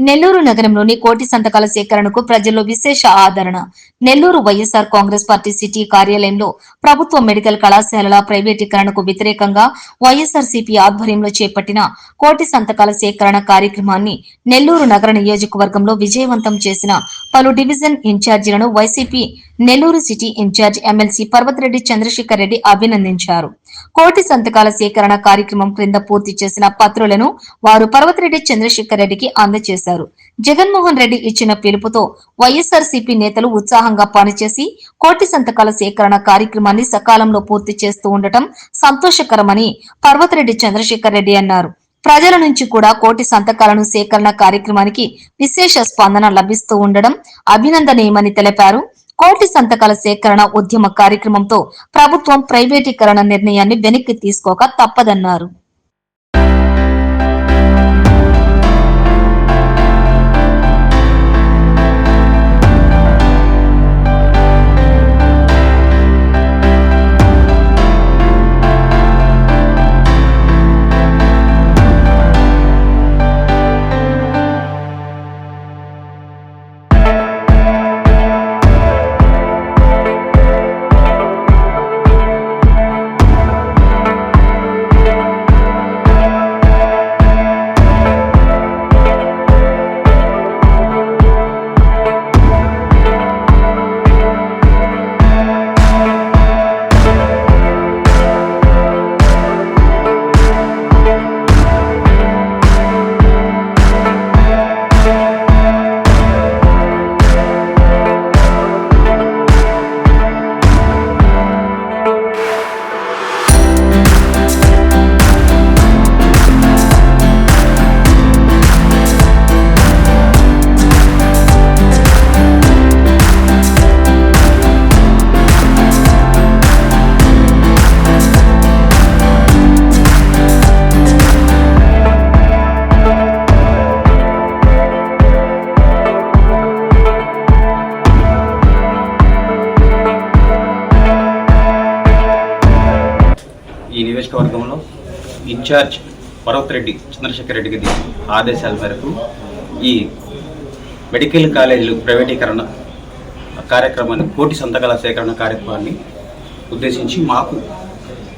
నెల్లూరు నగరంలోని కోటి సంతకాల సేకరణకు ప్రజల్లో విశేష ఆదరణ. నెల్లూరు వైఎస్సార్ కాంగ్రెస్ పార్టీ సిటీ కార్యాలయంలో ప్రభుత్వ మెడికల్ కళాశాలల ప్రైవేటీకరణకు వ్యతిరేకంగా వైఎస్సార్సీపీ ఆధ్వర్యంలో చేపట్టిన కోటి సంతకాల సేకరణ కార్యక్రమాన్ని నెల్లూరు నగర నియోజకవర్గంలో విజయవంతం చేసిన పలు డివిజన్ ఇన్ఛార్జీలను YCP Nellore city incharge MLC Parvathireddy Chandrasekhar Reddy అభినందించారు. కోటి సంతకాల సేకరణ కార్యక్రమం క్రింద పూర్తి చేసిన పత్రులను వారు పర్వతిరెడ్డి చంద్రశేఖర్ రెడ్డికి అందజేశారు. జగన్మోహన్ రెడ్డి ఇచ్చిన పిలుపుతో వైఎస్సార్సీపీ నేతలు ఉత్సాహంగా పనిచేసి కోటి సంతకాల సేకరణ కార్యక్రమాన్ని సకాలంలో పూర్తి చేస్తూ ఉండటం సంతోషకరమని పర్వతిరెడ్డి చంద్రశేఖర్ రెడ్డి అన్నారు. ప్రజల నుంచి కూడా కోటి సంతకాలను సేకరణ కార్యక్రమానికి విశేష స్పందన లభిస్తూ ఉండడం అభినందనీయమని తెలిపారు. కోటి సంతకాల సేకరణ ఉద్యమ కార్యక్రమంతో ప్రభుత్వం ప్రైవేటీకరణ నిర్ణయాన్ని వెనక్కి తీసుకోక తప్పదన్నారు. ఈ నియోజకవర్గంలో ఇన్ఛార్జ్ పర్వతిరెడ్డి చంద్రశేఖర్ రెడ్డి ఆదేశాల మేరకు ఈ మెడికల్ కాలేజీలు ప్రైవేటీకరణ కార్యక్రమాన్ని కోటి సంతకాల సేకరణ కార్యక్రమాన్ని ఉద్దేశించి మాకు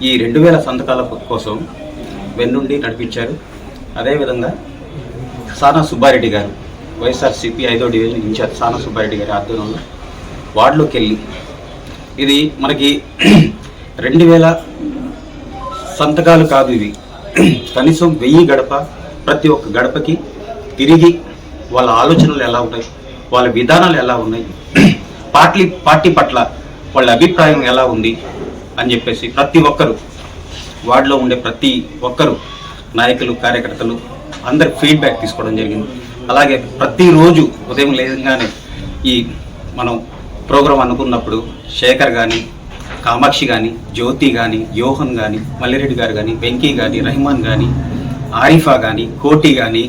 ఈ 2000 సంతకాల కోసం వెన్నుండి నడిపించారు. అదేవిధంగా సానా సుబ్బారెడ్డి గారు వైఎస్ఆర్సీపీ 5వ డివిజన్ ఇన్ఛార్జ్ సానా సుబ్బారెడ్డి గారి ఆధ్వర్యంలో వార్డులోకి వెళ్ళి ఇది మనకి 2000 సంతకాలు కాదు, ఇవి కనీసం 1000 గడప, ప్రతి ఒక్క గడపకి తిరిగి వాళ్ళ ఆలోచనలు ఎలా ఉన్నాయి, వాళ్ళ విధానాలు ఎలా ఉన్నాయి, పార్టీ పట్ల వాళ్ళ అభిప్రాయం ఎలా ఉంది అని చెప్పేసి ప్రతి ఒక్కరు వార్డులో ఉండే ప్రతి ఒక్కరు నాయకులు కార్యకర్తలు అందరి ఫీడ్బ్యాక్ తీసుకోవడం జరిగింది. అలాగే ప్రతిరోజు ఉదయం లేదంగానే ఈ మనం ప్రోగ్రాం అనుకున్నప్పుడు శేఖర్ కానీ, కామాక్షి కానీ, జ్యోతి కానీ, యోహన్ కానీ, మల్లిరెడ్డి గారు కానీ, వెంకీ కానీ, రెహమాన్ కానీ, ఆరిఫా కానీ, కోటి కానీ,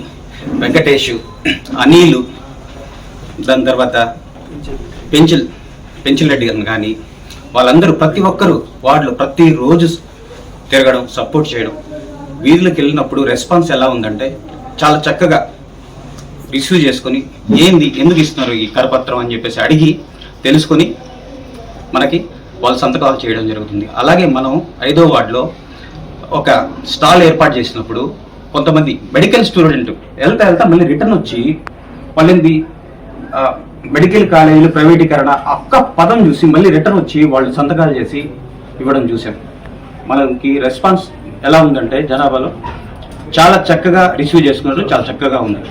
వెంకటేష్, అనిలు, దాని తర్వాత పెంచిల్ రెడ్డి గారు కానీ వాళ్ళందరూ ప్రతి ఒక్కరు వాళ్ళు ప్రతిరోజు తిరగడం, సపోర్ట్ చేయడం, వీధులకు వెళ్ళినప్పుడు రెస్పాన్స్ ఎలా ఉందంటే చాలా చక్కగా రిసీవ్ చేసుకొని ఏంది ఎందుకు ఇస్తున్నారు ఈ కరపత్రం అని చెప్పేసి అడిగి తెలుసుకొని మనకి వాళ్ళు సంతకాలు చేయడం జరుగుతుంది. అలాగే మనం 5వ వార్డులో ఒక స్టాల్ ఏర్పాటు చేసినప్పుడు కొంతమంది మెడికల్ స్టూడెంట్ వెళ్తా మళ్ళీ రిటర్న్ వచ్చి వాళ్ళేంది మెడికల్ కాలేజీలు ప్రైవేటీకరణ ఒక్క పదం చూసి మళ్ళీ రిటర్న్ వచ్చి వాళ్ళు సంతకాలు చేసి ఇవ్వడం చూసాం. మనకి రెస్పాన్స్ ఎలా ఉందంటే జనాభాలో చాలా చక్కగా రిసీవ్ చేసుకున్నారు, చాలా చక్కగా ఉంది.